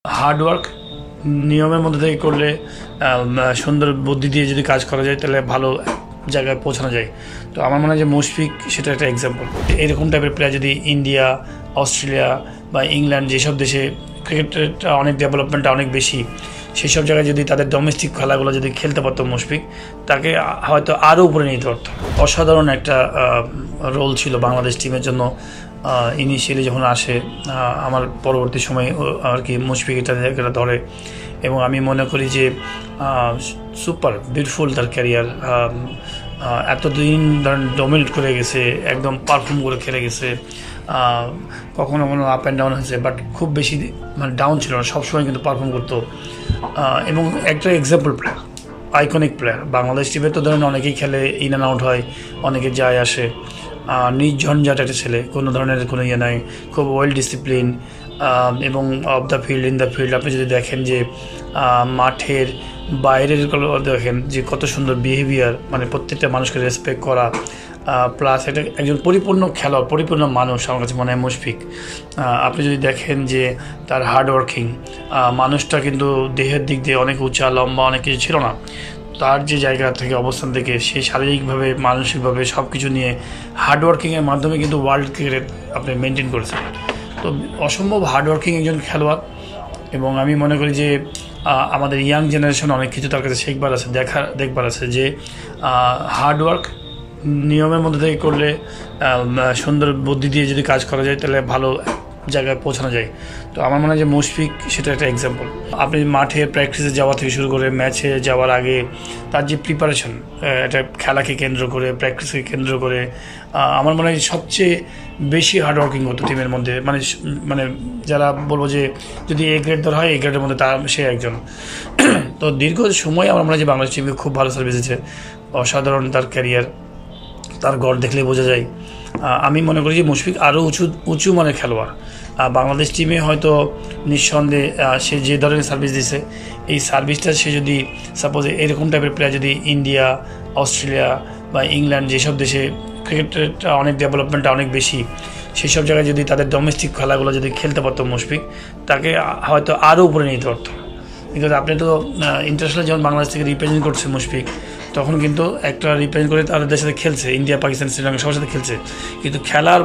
Hard work নিয়মের মধ্যে থেকে করলে সুন্দর বুদ্ধি দিয়ে যদি কাজ করা যায় তাহলে ভালো জায়গায় পৌঁছানো যায়। তো আমার মনে হয় যে মুশফিক সেটা একটা এক্সাম্পল। এরকম টাইপের প্লেয়ার যদি ইন্ডিয়া, অস্ট্রেলিয়া বা ইংল্যান্ড যেসব দেশে ক্রিকেটটা অনেক ডেভেলপমেন্টটা অনেক বেশি, সেই সব জায়গায় যদি তাদের ডোমেস্টিক খেলাগুলো যদি খেলতে পারতো মুশফিক, তাকে হয়তো আরও উপরে নিতে পারতো। অসাধারণ একটা রোল ছিল বাংলাদেশ টিমের জন্য। ইনিশিয়ালি যখন আসে, আমার পরবর্তী সময় আর কি মুশফিক এটা ধরে, এবং আমি মনে করি যে সুপার বিউটিফুল তার ক্যারিয়ার। এতদিন ধরেন ডমিনেট করে গেছে, একদম পারফর্ম করে খেলে গেছে। কখনো কখনো আপ অ্যান্ড ডাউন হয়েছে, বাট খুব বেশি মানে ডাউন ছিল না, সবসময় কিন্তু পারফর্ম করতো। এবং একটা example player, iconic player. Bangladesh টিমে তো ধরেন অনেকেই খেলে, ইন অ্যান্ড আউট হয়, অনেকে যায় আসে। নির্ঝঞ্ঝাট একটা ছেলে, কোনো ধরনের কোনো ইয়ে নাই, খুব ওয়েল ডিসিপ্লিন, এবং of the field, in the field. আপনি যদি দেখেন যে মাঠের বাইরের দেখেন যে কত সুন্দর বিহেভিয়ার, মানে প্রত্যেকটা মানুষকে রেসপেক্ট করা, প্লাস এটা একজন পরিপূর্ণ খেলোয়াড়, পরিপূর্ণ মানুষ আমার কাছে মনে হয় মুশফিক। আপনি যদি দেখেন যে তার হার্ডওয়ার্কিং, মানুষটা কিন্তু দেহের দিক দিয়ে অনেক উঁচা লম্বা, অনেক কিছু ছিল না। তার যে জায়গা থেকে অবস্থান থেকে সে শারীরিকভাবে মানসিকভাবে সব কিছু নিয়ে হার্ডওয়ার্কিংয়ের মাধ্যমে কিন্তু ওয়ার্ল্ড ক্রিকেট আপনি মেনটেন করেছেন। তো অসম্ভব হার্ডওয়ার্কিং একজন খেলোয়াড়, এবং আমি মনে করি যে আমাদের ইয়াং জেনারেশন অনেক কিছু তার কাছে দেখবার আছে যে হার্ডওয়ার্ক নিয়মের মধ্যে থেকে করলে সুন্দর বুদ্ধি দিয়ে যদি কাজ করা যায় তাহলে ভালো জায়গায় পৌঁছানো যায়। তো আমার মনে হয় যে মুশফিক সেটা একটা এক্সাম্পল। আপনি মাঠে প্র্যাকটিসে যাওয়া থেকে শুরু করে ম্যাচে যাওয়ার আগে তার যে প্রিপারেশন, এটা খেলাকে কেন্দ্র করে, প্র্যাকটিসকে কেন্দ্র করে, আমার মনে হয় সবচেয়ে বেশি হার্ডওয়ার্কিং হতো টিমের মধ্যে। মানে যারা বলবো যে যদি এ গ্রেড ধরা হয়, এ গ্রেডের মধ্যে সে একজন। তো দীর্ঘ সময় আমার মনে হয় যে বাংলাদেশ টিমকে খুব ভালো সার্ভিস দিয়েছে। অসাধারণ তার ক্যারিয়ার, তার গড় দেখলে বোঝা যায়। আমি মনে করি যে মুশফিক আরও উঁচু মানের খেলোয়াড়। বাংলাদেশ টিমে হয়তো নিঃসন্দেহে সে যে ধরনের সার্ভিস দিছে, এই সার্ভিসটা সে যদি সাপোজ এরকম টাইপের প্লেয়ার যদি ইন্ডিয়া, অস্ট্রেলিয়া বা ইংল্যান্ড যেসব দেশে ক্রিকেটটা অনেক ডেভেলপমেন্টটা অনেক বেশি, সেই সব জায়গায় যদি তাদের ডোমেস্টিক খেলাগুলো যদি খেলতে পারতো মুশফিক, তাকে হয়তো আরও উপরে নিতে পারতো। বিকজ আপনি তো ইন্টারন্যাশনাল যখন বাংলাদেশ থেকে রিপ্রেজেন্ট করছে মুশফিক, তখন কিন্তু একটা রিপ্রেজেন্ট করে তাদের সাথে খেলছে, ইন্ডিয়া, পাকিস্তান, শ্রীলঙ্কা সবার সাথে খেলছে। কিন্তু খেলার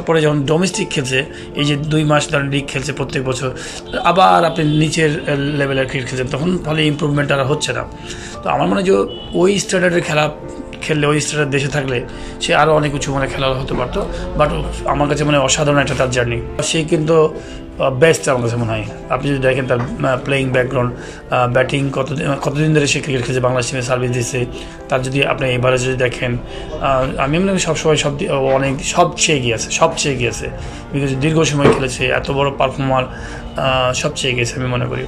পরে যখন ডোমেস্টিক খেলছে, এই যে 2 মাস ধরেন লিগ খেলছে প্রত্যেক বছর, আবার আপনি নিচের লেভেলের ক্রিকেট খেলছেন, তখন ফলে ইম্প্রুভমেন্ট আর হচ্ছে না। তো আমার মনে হয় যে ওই স্ট্যান্ডার্ডের খেলা খেললে, ওই স্ট্যান্ডার্ড দেশে থাকলে সে আরও অনেক উঁচু মানে খেলা হতে পারতো। বাট আমার কাছে মানে অসাধারণ একটা তার জার্নি। সে কিন্তু বেস্ট আমার কাছে মনে হয়। আপনি যদি দেখেন তার প্লেয়িং ব্যাকগ্রাউন্ড, ব্যাটিং কতদিন ধরে সে ক্রিকেট খেলছে, বাংলাদেশ টিমে সার্ভিস দিচ্ছে। তার যদি আপনি এবারে যদি দেখেন, আমি মনে করি সবসময় সবচেয়ে এগিয়ে আছে, বিকজ দীর্ঘ সময় খেলেছে, এত বড় পারফর্মার, সবচেয়ে এগিয়েছে আমি মনে করি।